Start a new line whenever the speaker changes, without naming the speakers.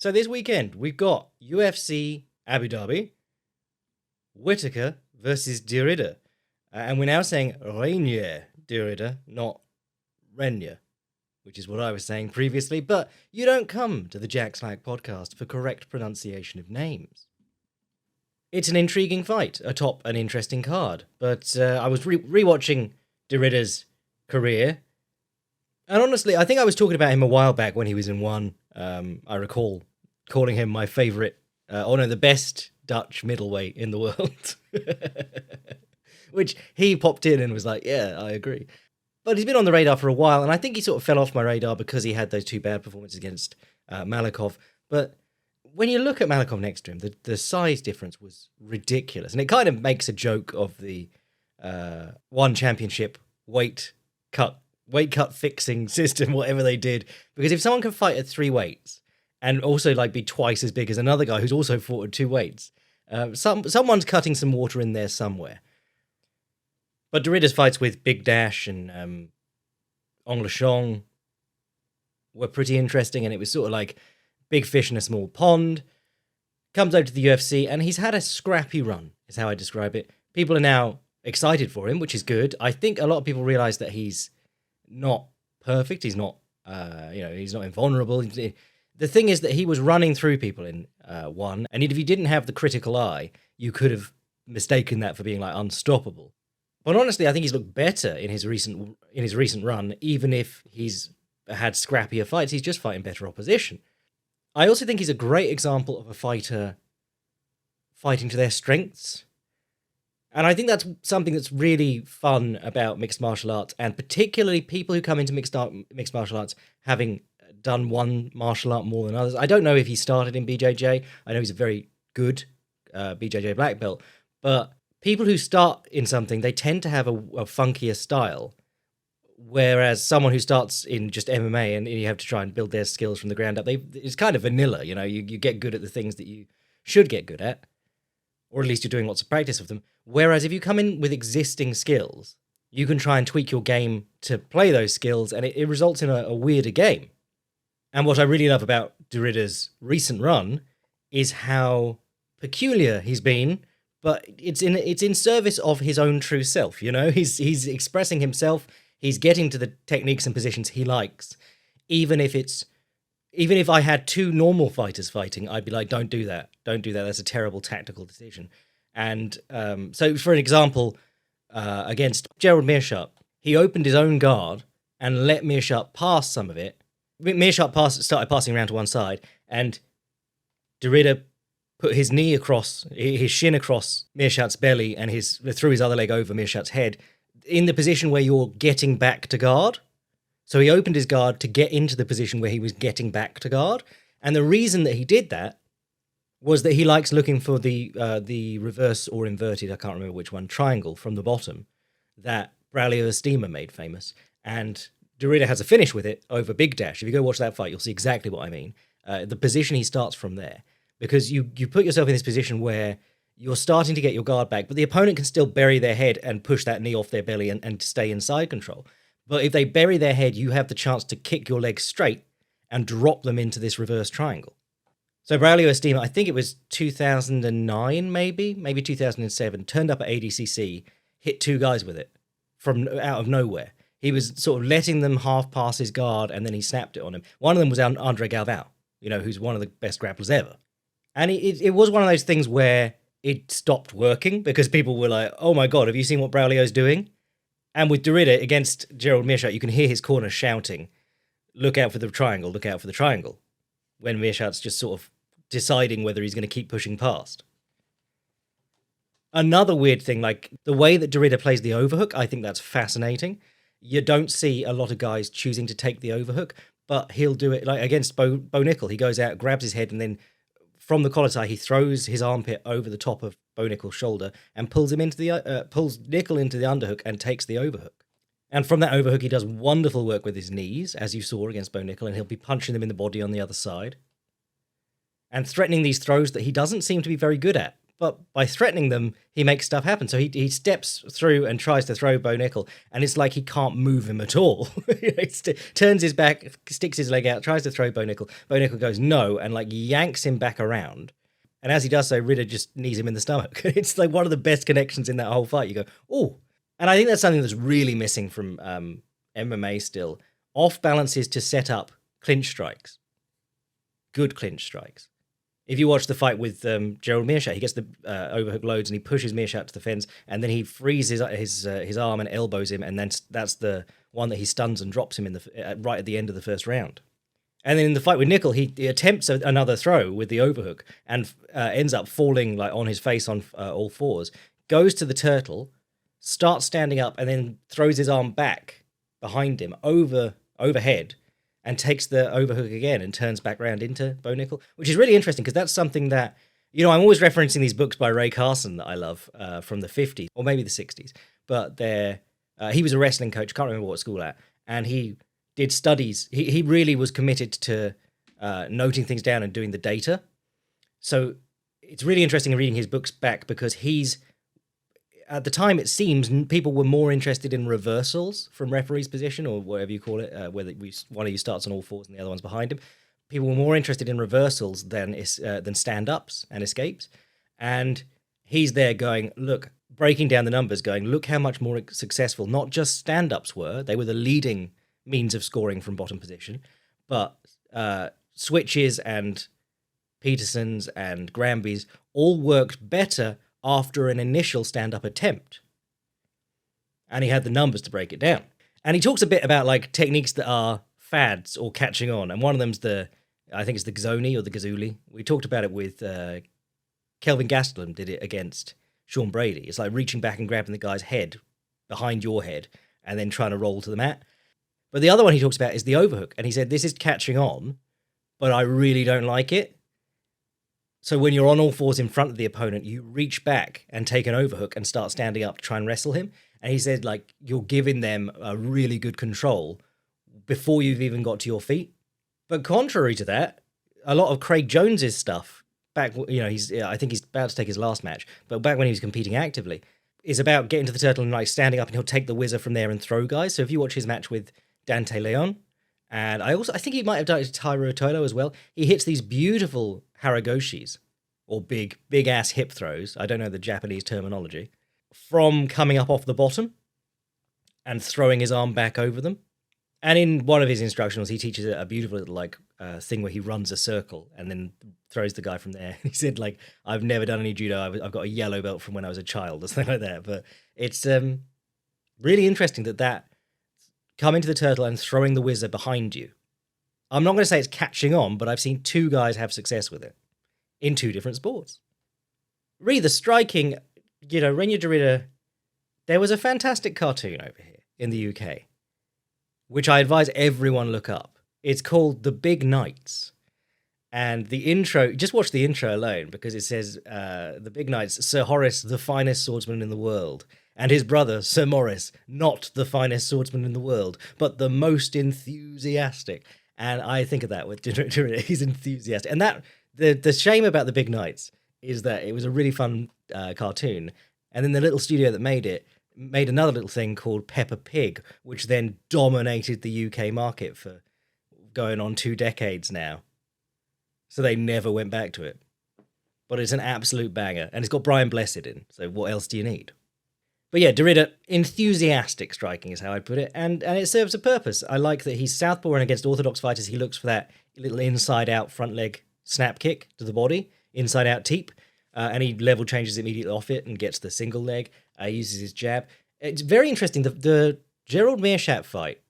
So this weekend, we've got UFC Abu Dhabi, Whittaker versus Derrida. And we're now saying Reinier Derrida, not Reinier, which is what I was saying previously. But you don't come to the Jack Slack podcast for correct pronunciation of names. It's an intriguing fight, atop an interesting card. But I was rewatching Derrida's career. And honestly, I think I was talking about him a while back when he was in one. I recall calling him my favourite, the best Dutch middleweight in the world. Which he popped in and was like, yeah, I agree. But he's been on the radar for a while, and I think he sort of fell off my radar because he had those two bad performances against Malikov. But when you look at Malikov next to him, the size difference was ridiculous. And it kind of makes a joke of the one championship weight cut fixing system, whatever they did. Because if someone can fight at 3 weights and also like be twice as big as another guy who's also fought at 2 weights, someone's cutting some water in there somewhere. But Derrida's fights with Big Dash and Ong Lashong were pretty interesting, and it was sort of like big fish in a small pond. Comes over to the UFC, and he's had a scrappy run, is how I describe it. People are now excited for him, which is good. I think a lot of people realise that he's not perfect. He's not, he's not invulnerable. The thing is that he was running through people in one, and if you didn't have the critical eye, you could have mistaken that for being like unstoppable. But honestly, I think he's looked better in his recent run, even if he's had scrappier fights. He's just fighting better opposition. I also think he's a great example of a fighter fighting to their strengths. And I think that's something that's really fun about mixed martial arts, and particularly people who come into mixed martial arts having done one martial art more than others. I don't know if he started in BJJ. I know he's a very good BJJ black belt, but people who start in something, they tend to have a funkier style, whereas someone who starts in just MMA and you have to try and build their skills from the ground up, it's kind of vanilla, you get good at the things that you should get good at, or at least you're doing lots of practice of them. Whereas if you come in with existing skills, you can try and tweak your game to play those skills, and it results in a weirder game. And what I really love about Derrida's recent run is how peculiar he's been, but it's in service of his own true self. He's expressing himself. He's getting to the techniques and positions he likes. Even if I had 2 normal fighters fighting, I'd be like, don't do that. That's a terrible tactical decision. And so, for an example, against Gerald Meerschaert, he opened his own guard and let Meerschaert pass some of it. Meerschaert started passing around to one side, and Derrida put his knee across, his shin across Meerschaert's belly, and threw his other leg over Meerschaert's head, in the position where you're getting back to guard. So he opened his guard to get into the position where he was getting back to guard. And the reason that he did that was that he likes looking for the reverse or inverted, I can't remember which one, triangle from the bottom that Braulio Estima made famous. And Derrida has a finish with it over Big Dash. If you go watch that fight, you'll see exactly what I mean. The position he starts from there. Because you put yourself in this position where you're starting to get your guard back, but the opponent can still bury their head and push that knee off their belly and stay in side control. But if they bury their head, you have the chance to kick your legs straight and drop them into this reverse triangle. So Braulio Estima, I think it was 2009 maybe 2007, turned up at ADCC, hit 2 guys with it from out of nowhere. He was sort of letting them half pass his guard, and then he snapped it on him. One of them was Andre Galvao, who's one of the best grapplers ever. And it was one of those things where it stopped working because people were like, oh my God, have you seen what Braulio's doing? And with Derrida against Gerald Meerschaert, you can hear his corner shouting, look out for the triangle, when Meerschaert's just sort of deciding whether he's going to keep pushing past. Another weird thing, like the way that Derrida plays the overhook, I think that's fascinating. You don't see a lot of guys choosing to take the overhook, but he'll do it like against Bo Nickel. He goes out, grabs his head, and then from the collar tie, he throws his armpit over the top of Bo Nickel's shoulder and pulls Nickel into the underhook and takes the overhook. And from that overhook, he does wonderful work with his knees, as you saw against Bo Nickel, and he'll be punching them in the body on the other side and threatening these throws that he doesn't seem to be very good at. but by threatening them, he makes stuff happen. So he steps through and tries to throw Bo Nickel, and it's like he can't move him at all. He turns his back, sticks his leg out, tries to throw Bo Nickel. Bo Nickel goes no, and like yanks him back around. And as he does so, Ritter just knees him in the stomach. It's like one of the best connections in that whole fight. You go, oh. And I think that's something that's really missing from MMA still. Off balances to set up clinch strikes. Good clinch strikes. If you watch the fight with Gerald Meerschaert, he gets the overhook loads and he pushes Meerschaert to the fence, and then he frees his arm and elbows him, and then that's the one that he stuns and drops him in right at the end of the first round. And then in the fight with Nickel, he attempts another throw with the overhook and ends up falling like on his face on all fours, goes to the turtle, starts standing up, and then throws his arm back behind him overhead and takes the overhook again and turns back round into Bo Nickel, which is really interesting because that's something that, you know, I'm always referencing these books by Ray Carson that I love from the 50s or maybe the 60s, but he was a wrestling coach, can't remember what school at, and he did studies. He really was committed to noting things down and doing the data. So it's really interesting reading his books back because at the time, it seems people were more interested in reversals from referee's position or whatever you call it, whether one of you starts on all fours and the other one's behind him. People were more interested in reversals than stand-ups and escapes. And he's there going, look, breaking down the numbers, going, look how much more successful not just stand-ups were. They were the leading means of scoring from bottom position, but switches and Petersons and Granbys all worked better after an initial stand-up attempt. And he had the numbers to break it down. And he talks a bit about like techniques that are fads or catching on. And one of them's I think it's the Gzoni or the Gazuli. We talked about it with Kelvin Gastelum did it against Sean Brady. It's like reaching back and grabbing the guy's head behind your head and then trying to roll to the mat. But the other one he talks about is the overhook. And he said, this is catching on, but I really don't like it. So when you're on all fours in front of the opponent, you reach back and take an overhook and start standing up to try and wrestle him. And he said, like, you're giving them a really good control before you've even got to your feet. But contrary to that, a lot of Craig Jones's stuff back, you know, I think he's about to take his last match, but back when he was competing actively, is about getting to the turtle and like standing up, and he'll take the whizzer from there and throw guys. So if you watch his match with Dante Leon, and I think he might have done it to Tairo Tolo as well, he hits these beautiful haragoshis, or big ass hip throws, I don't know the Japanese terminology, from coming up off the bottom and throwing his arm back over them. And in one of his instructionals, he teaches a beautiful little like thing where he runs a circle and then throws the guy from there. He said, like, I've never done any judo. I've got a yellow belt from when I was a child or something like that. But it's really interesting that coming to the turtle and throwing the whizzer behind you. I'm not going to say it's catching on, but I've seen two guys have success with it in two different sports. The striking, you know, Reinier de Ridder, there was a fantastic cartoon over here in the UK, which I advise everyone look up. It's called The Big Knights. And the intro, just watch the intro alone, because it says, The Big Knights, Sir Horace, the finest swordsman in the world, and his brother, Sir Maurice, not the finest swordsman in the world, but the most enthusiastic. And I think of that with de Ridder, he's enthusiastic. And that the shame about The Big Knights is that it was a really fun cartoon, and then the little studio that made it made another little thing called Peppa Pig, which then dominated the UK market for going on 2 decades now. So they never went back to it. But it's an absolute banger, and it's got Brian Blessed in, so what else do you need? But yeah, de Ridder, enthusiastic striking is how I'd put it, and it serves a purpose. I like that he's southpaw, and against orthodox fighters, he looks for that little inside-out front leg snap kick to the body, inside-out teep, and he level changes immediately off it and gets the single leg, uses his jab. It's very interesting. The Gerald Meerschaert fight